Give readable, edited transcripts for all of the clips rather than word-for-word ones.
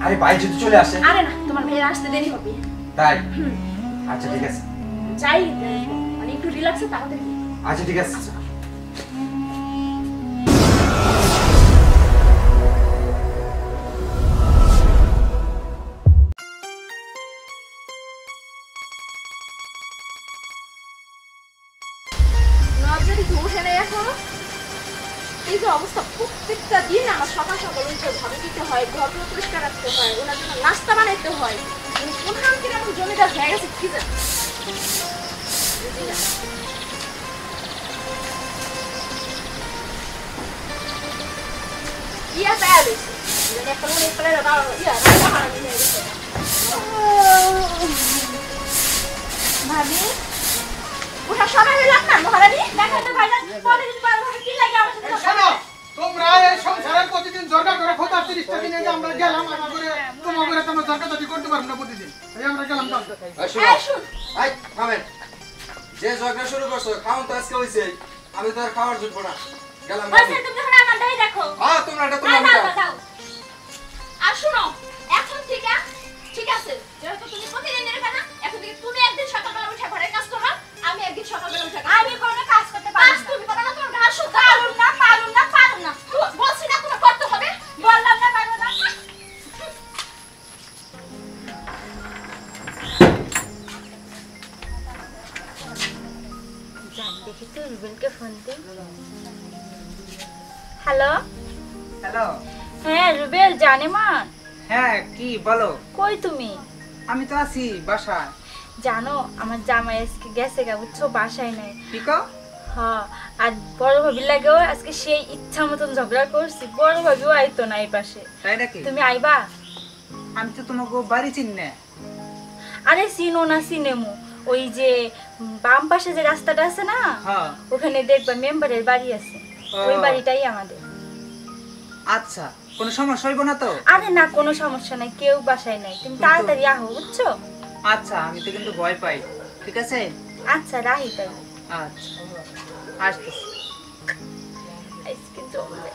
আরে ভাই যদি চলে আসে। আরে না, তোমার ভাইয়ের আসতে দেরি হবে। তাই? আচ্ছা ঠিক আছে। যাই মানে একটু রিল্যাক্সে তাড়াতাড়ি। আচ্ছা ঠিক আছে। নজরে ধুসে নেই এখন। এই যে অবস্থা, প্রত্যেকটা দিন আমার সকাল সকাল উঠে ঘরে দিতে হয়, ঘর পরিষ্কার রাখতে হয়, ওনার জন্য নাস্তা বানাইতে হয়। কোনখান থেকে আমার জমিদার হয়ে গেছে কি জানি। ইয়া পেলে একটা মনে পেলে ভাবি ওটা সবাই হইলাম না মহারানী দেখাতে ভাইজান প্রতিদিন বারবার কি লাগে আমার সাথে শোনো তোমরা এই সংসারে প্রতিদিন জর্গা করে খোদা 30টা দিনে যে আমরা গেলাম আমার করে তোমার করে তোমরা জর্গা দাদি করতে পারবে না প্রতিদিন এই আমরা গেলাম কাল এই শুন এই খাবেন যে ঝগড়া শুরু করছো খাওন তো আজকে হইছে আমি তো আর খাওয়ার জুটবো না গেলাম বসে তুমি যখন আমারটাই দেখো হ্যাঁ তোমরা এটা তোমরা দাও আর শুনো এখন ঠিক আছে যেহেতু তুমি প্রতিদিন এরকম না এখন থেকে তুমি একদিন সকালবেলা উঠে ঘরের কাজ করো আমি একদিন সকালবেলা উঠে আমি কোনো কাজ করতে পারি না তুমি পারো না তোমার ঘাস শুকা পারুম না বলছি না তুমি করতে হবে বললাম না পারো না জান দেখি তো রুবেলকে ফোন দে হ্যালো হ্যালো হ্যাঁ রুবেল জানে মা হ্যাঁ কি বলো কই তুমি আমি তো আছি বাসায় জানো আমার জামাই আজকে গেছে গা বুঝছো বাসায় নাই কি কও হ্যাঁ আর বড় ভাবির লাগেও আজকে সেই ইচ্ছা মতন ঝগড়া করছি বড় ভাবিও আইতো না এই পাশে তাই নাকি তুমি আইবা আমি তো তোমাকে বাড়ি চিনি না আরে চিনো না চিনেমু ওই যে বাম পাশে যে রাস্তাটা আছে না হ্যাঁ ওখানে দেখবা মেম্বারের বাড়ি আছে ওই বাড়িটাই আমাদের আচ্ছা কোনো সমস্যা হইব না তো আরে না কোনো সমস্যা নাই কেউ বাসায় নাই তুমি তাড়াতাড়ি আহো বুঝছো আচ্ছা আমি তো কিন্তু ভয় পাই ঠিক আছে আচ্ছা রাহি তাই আচ্ছা আসতেছি আইসক্রিম চলবে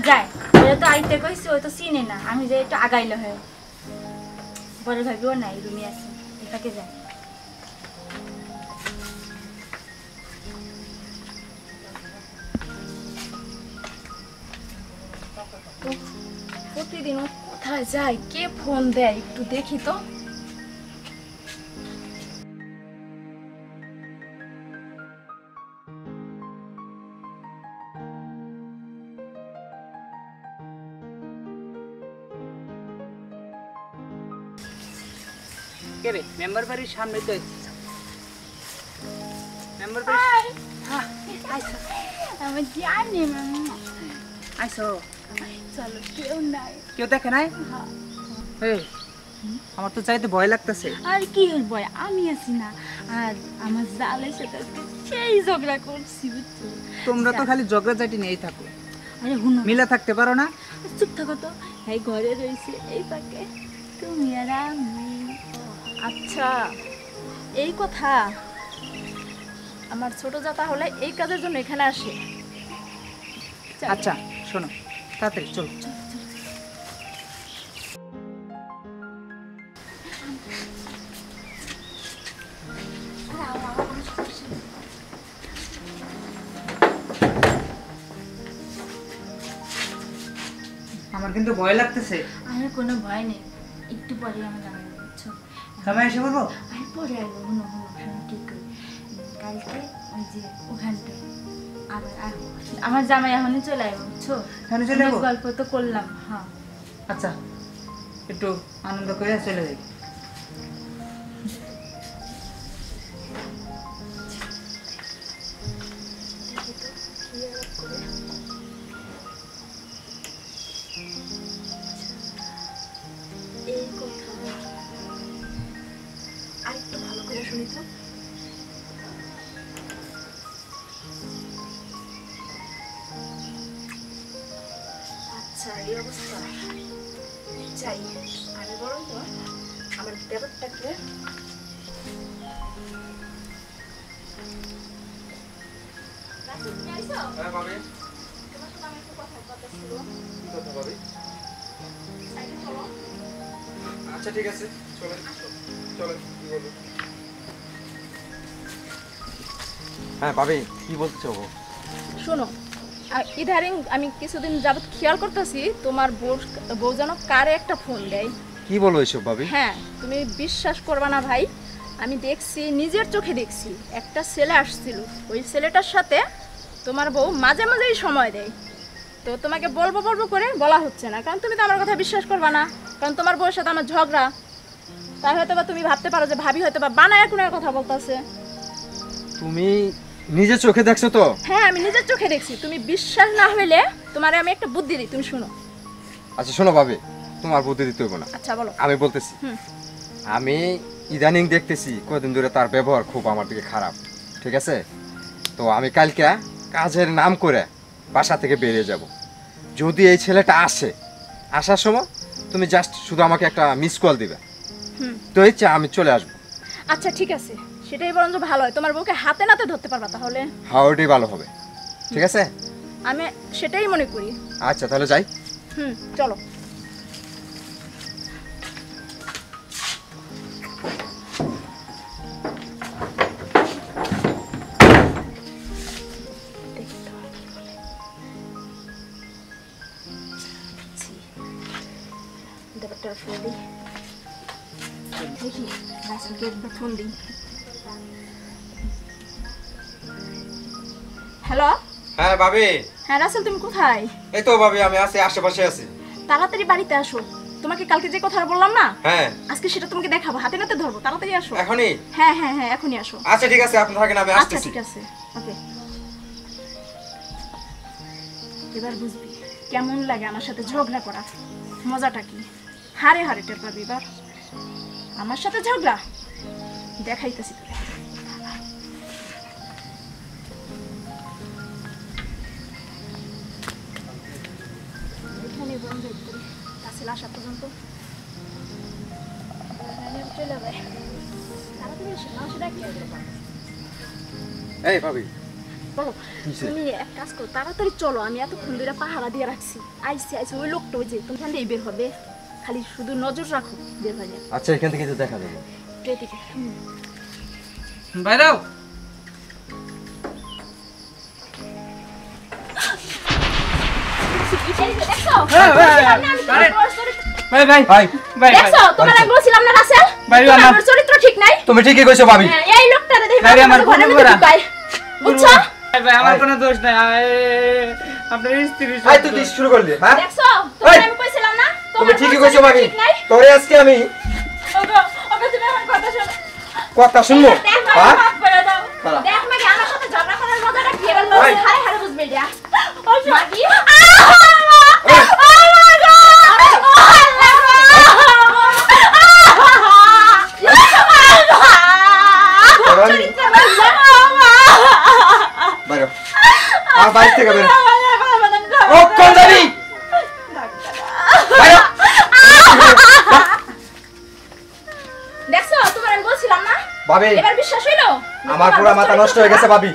যাই ওরা তো আইতে কইছে ও তো চিনে না আমি যে একটু আগাইলে হয় বড় ভাবিও নাই রুমে আছে এটাকে যাই প্রতিদিন কোথায় যায় কে ফোন দেয় একটু দেখি তো কে রে মেম্বার বাড়ির সামনে তো মেম্বার বাড়ি হ্যাঁ আইসো আমি জানি মামা আইসো চলো কেউ নাই কেউ দেখে নাই এই আমার তো চাইতে ভয় লাগতেছে আর কি ভয় আমি আছি না আর আমার জালের সাথে সেই ঝগড়া করছি বুঝছো তোমরা তো খালি ঝগড়াঝাটি নিয়েই থাকো আরে হুনো মিলা থাকতে পারো না চুপ থাকো তো এই ঘরে রয়েছে এই পাকে তুমি আর আমি আচ্ছা এই কথা আমার ছোট জাতা হলে এই কাজের জন্য এখানে আসে আচ্ছা শোনো তাড়াতাড়ি চলো আমার কিন্তু ভয় লাগতেছে আরে কোনো ভয় নেই একটু পরে আমি জানাবো বুঝছো সময় এসে বলবো আরে পরে আসবো হুনো শোনো ঠিক করে কালকে ওই যে ওখানটায় আবার আমার জামাই এখনই চলে আসবো বুঝছো এখনই চলে যাবো? গল্প তো করলাম হ্যাঁ আচ্ছা একটু আনন্দ করে চলে যাই এই কথা আরেকটু ভালো করে শুনি তো আচ্ছা এই অবস্থা চাই আমি বরং তো আমার ব্যাপারটাকে রাসেল তুমি আইছো? হ্যাঁ ভাবি। তোমার সাথে আমার একটু কথা বলতে ছিল। কি কথা ভাবি? সাইডে চলো। আচ্ছা ঠিক আছে, চলেন চলেন, কি বলবো? হ্যাঁ ভাবি, কি বলতে চাও? শোনো, ইদারিং আমি কিছুদিন যাবত খেয়াল করতেছি তোমার বউ যেন কারে একটা ফোন দেয়। কি বলো এসব ভাবি? হ্যাঁ, তুমি বিশ্বাস করবা না ভাই, আমি দেখছি, নিজের চোখে দেখছি, একটা ছেলে আসছিল, ওই ছেলেটার সাথে তোমার বউ মাঝে মাঝেই সময় দেয়। তো তোমাকে বলবো বলবো করে বলা হচ্ছে না, কারণ তুমি তো আমার কথা বিশ্বাস করবা না, কারণ তোমার বউয়ের সাথে আমার ঝগড়া। তাই হয়তো বা তুমি ভাবতে পারো যে ভাবি হয়তো বা বানায় কোনো কথা বলতেছে। তুমি নিজের চোখে দেখছো তো? হ্যাঁ, আমি নিজের চোখে দেখছি। তুমি বিশ্বাস না হইলে তোমারে আমি একটা বুদ্ধি দিই, তুমি শুনো। আচ্ছা শোনো ভাবি, তোমার বুদ্ধি দিতে হইব না, আচ্ছা বলো। আমি বলতেছি। আমি ইদানিং দেখতেছি কদিন ধরে তার ব্যবহার খুব আমার দিকে খারাপ, ঠিক আছে? তো আমি কালকে কাজের নাম করে বাসা থেকে বেরিয়ে যাব। যদি এই ছেলেটা আসে, আসার সময় তুমি জাস্ট শুধু আমাকে একটা মিস কল দিবে, তো ইচ্ছা আমি চলে আসবো। আচ্ছা ঠিক আছে, সেটাই বরঞ্চ ভালো হয়, তোমার বউকে হাতে নাতে ধরতে পারবা তাহলে। হ্যাঁ ওটাই ভালো হবে, ঠিক আছে? আমি সেটাই মনে করি। আচ্ছা তাহলে যাই। চলো। হ্যালো। হ্যাঁ ভাবি। হ্যাঁ রাসেল, তুমি কোথায়? এই তো ভাবি, আমি আছি, আশেপাশে আছি। তাড়াতাড়ি বাড়িতে আসো। তোমাকে কালকে যে কথা বললাম না, হ্যাঁ আজকে সেটা তোমাকে দেখাবো, হাতে নাতে ধরবো। তাড়াতাড়ি আসো। এখনই? হ্যাঁ হ্যাঁ হ্যাঁ, এখনই আসো। আচ্ছা ঠিক আছে, আপনি থাকেন, আমি আচ্ছা আসতেছি। ঠিক আছে, ওকে। এবার বুঝবি কেমন লাগে আমার সাথে ঝগড়া করা, মজাটা কি। হারে হারে টের পাবি এবার। আমার সাথে ঝগড়া দেখাইতেছি তোকে। এখানে বন্ধ করি, কাছে আসা পর্যন্ত চলে যায়। তাড়াতাড়ি এসে মানুষের ডাকি। এই ভাবি, বলো, তুমি এক কাজ করো, তাড়াতাড়ি চলো। আমি এতক্ষণ ধরে পাহারা দিয়ে রাখছি। আইসি আইসি, ওই লোকটা ওই যে তুমি দিয়ে বের হবে, খালি শুধু নজর রাখো বের হয়ে যাবে। আচ্ছা এখান থেকে তো দেখা যাবে। এদিকে বাইরেও দেখছো? হ্যাঁ, ভাই, আরে, ভাই ভাই ভাই ভাই দেখছো? তোমার আমি বলছিলাম না রাসেল, ভাই, তোমার আমার চরিত্র ঠিক নাই। তুমি ঠিকই কইছো ভাবি। হ্যাঁ, এই লোকটারে দেখি ভাই, আমার ঘরের কোনো মধ্যে করা। ঢুকায়। বুঝছো? ভাই ভাই, আমার কোনো দোষ নাই। আপনার স্ত্রী এই তুই দিস শুরু করলি, হ্যাঁ? দেখছো? তোমার আমি কইছিলাম না, তুমি তোমার ঠিকই চরিত্র কইছো ভাবি। ঠিক নাই। তোরে আজকে আমি ওগো, ওগো, তুমি আমার কথা শোনো। কথা শুনবো, দেখ ভাই, হ্যাঁ? মাফ করে দাও। খারাপ। দেখ মাগি, আমার সাথে ঝগড়া করার মজাটা কি? এবার ভাই। হারে হারে বুঝবে এটা। মাগি, তোরে আমি বাইরে, আর বাইরে থেকে বের। ও কোন যাবি? বাইরে। দেখছো? তোমার আমি বলছিলাম না, ভাবি, এবার বিশ্বাস হইলো? আমার পুরো মাথা নষ্ট হয়ে গেছে ভাবি।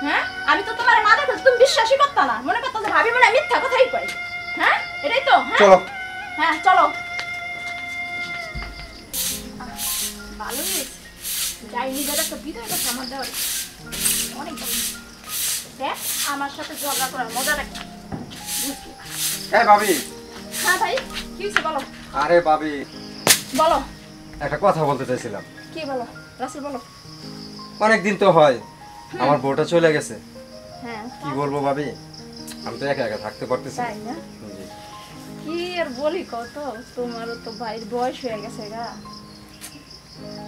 হ্যাঁ, আমি তো তোমার না দেখো তুমি বিশ্বাসই করতে না, মনে করতে যে ভাবি মনে হয় মিথ্যা কথাই কয়। হ্যাঁ, এটাই তো। হ্যাঁ চলো। হ্যাঁ চলো। ভালো হয়েছে, যাই নিজের একটা বিদায় কথা আমার দেওয়ার অনেক ভালো। দেখ আমার সাথে ঝগড়া করার মজাটা কি। হ্যাঁ ভাবি। হ্যাঁ ভাই, কি হয়েছে বলো। আরে ভাবি, বলো একটা কথা বলতে চাইছিলাম। কি বলো রাসেল, বলো। অনেক দিন তো হয় আমার বউটা চলে গেছে। হ্যাঁ কি বলবো ভাবি, আমি তো একা একা থাকতে পারতেছি না। তাই না? জি। কি আর বলি কত, তোমারও তো ভাইয়ের বয়স হয়ে গেছে গা।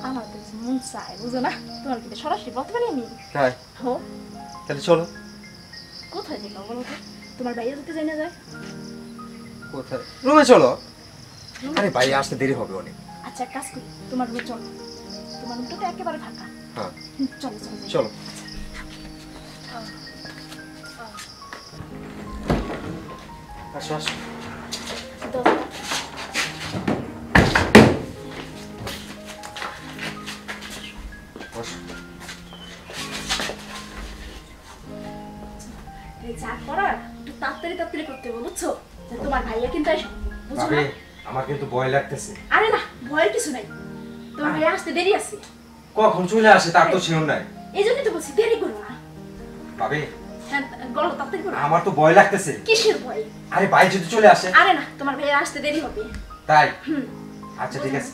আমার তো মন চায়, বুঝো না, তোমার কিন্তু সরাসরি বলতে পারি আমি। তাই? হো, তাহলে চলো। কোথায় যাবো বলো তো? তোমার ভাইয়া যেতে যাই না যায়? কোথায়? রুমে চলো। আরে ভাই আসতে দেরি হবে অনেক। আচ্ছা এক কাজ করি, তোমার রুমে চলো, তোমার রুমটা তো একেবারে ফাঁকা। হ্যাঁ চলো চলো যাই। চলো। আসো আসো। দরজা। বসো। এই যা করার একটু তাড়াতাড়ি তাড়াতাড়ি করতে হবে বুঝছো যে তোমার ভাইয়া কিন্তু আসবে বুঝছো ভাবি না আমার কিন্তু ভয় লাগতেছে। আরে না ভয়ের কিছু নাই তোমার ভাইয়া আসতে দেরি আছে কখন চলে আসে তার তো শিওর নাই। এই জন্যই তো বলছি দেরি করো না ভাবি হ্যাঁ গলো তাড়াতাড়ি করো আমার তো ভয় লাগতেছে। কিসের ভয় আরে ভাই যদি চলে আসে। আরে না তোমার ভাইয়া আসতে দেরি হবে তাই হুম আচ্ছা ঠিক আছে।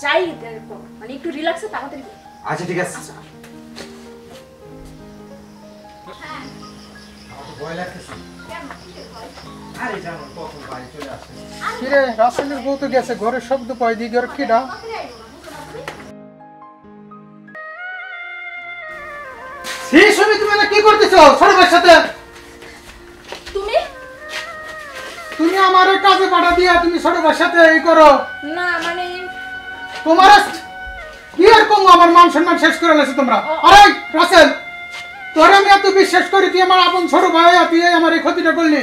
যাই করো মানে একটু রিল্যাক্সে তাড়াতাড়ি করো আচ্ছা ঠিক আছে। আসো আসো হ্যাঁ আমার তো ভয় লাগতেছে। কেন কিসের ভয় আরে জানো কখন ভাই চলে আসে। কিরে রাসেলের বউ তো গেছে, ঘরের শব্দ পাই দি ঘর কিডা? তাড়াতাড়ি আইবো না বুঝছো না তুমি সেই সময় তুমি না কি করতেছো ছোট ভাইয়ের সাথে? তুমি তুমি আমার কাজে পাঠা দিয়া তুমি ছোট ভাইয়ের সাথে এই করো। না মানে তোমার কি আর কম আমার মান সম্মান শেষ করে লেছো তোমরা। আরে রাসেল, তোর আমি এত বিশ্বাস করি, তুই আমার আপন ছোট ভাই, তুই আমার এই ক্ষতিটা করলি,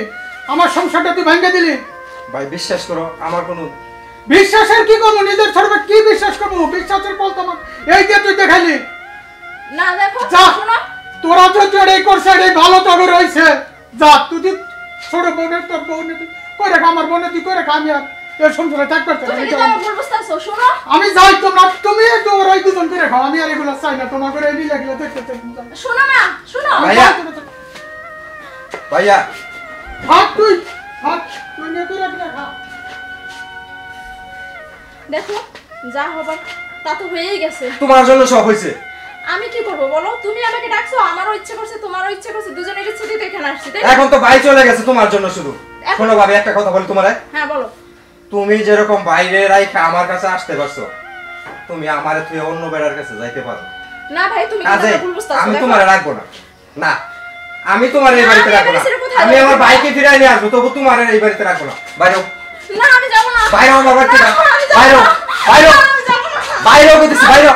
আমার সংসারটা তুই ভেঙে দিলি। ভাই বিশ্বাস করো আমার কোনো বিশ্বাসের কি করবো? নিজের ছোট ভাই কি বিশ্বাস করবো? বিশ্বাসের বলতো আমার এই যে তুই দেখালি। না দেখো যা শোনো তোরা তো এই করছে এই ভালো তবে রয়েছে। যা তুই ছোট বোনের তোর বোন কই রাখ, আমার বোনে তুই কই রাখ, আমি আর এই সংসারে থাকতে পারছি তুমি না। কিন্তু আমার ভুল বুঝতেছো শোনো আমি যাই, তোমরা তুমি তো ওই দুজন করে খাও, আমি আর এগুলো চাই না। তোমার করে এনে লাগলে দেখতে শোনো না শোনো ভাইয়া ভাইয়া হাত তুই হাত তুই নিয়ে তুই রাখ না খা। দেখো যা হবার তা তো হয়েই গেছে তোমার জন্য সব হয়েছে। আমি কি করবো বলো তুমি আমাকে ডাকছো আমারও ইচ্ছে করছে তোমারও ইচ্ছে করছে দুজনের ইচ্ছে তো এখানে আসছি তাই না? এখন তো ভাই চলে গেছে তোমার জন্য শুধু। শোনো ভাবি একটা কথা বলি তোমারে, হ্যাঁ বলো তুমি যেরকম বাইরে রাইখা আমার কাছে আসতে পারছো, তুমি আমারে তুই অন্য বেড়ার কাছে যাইতে পারো। না ভাই তুমি কাজে কিন্তু ভুল বুঝতেছো আমি দেখো। তোমারে রাখবো না। না আমি তোমার এই না, বাড়িতে আমি রাখবো না। এবারে ছেড়ে কোথায় আমি যাবো? আমার ভাইকে ফিরাই নিয়ে আসবো, তবু তোমার এই বাড়িতে রাখবো না। বাইরে না আমি যাবো না বাইরে আমার বাড়ি থেকে না, আমি যাবো বাইরে না। বাইরে না, আমি যাবো না। বাইরে কইতেছি বাইরে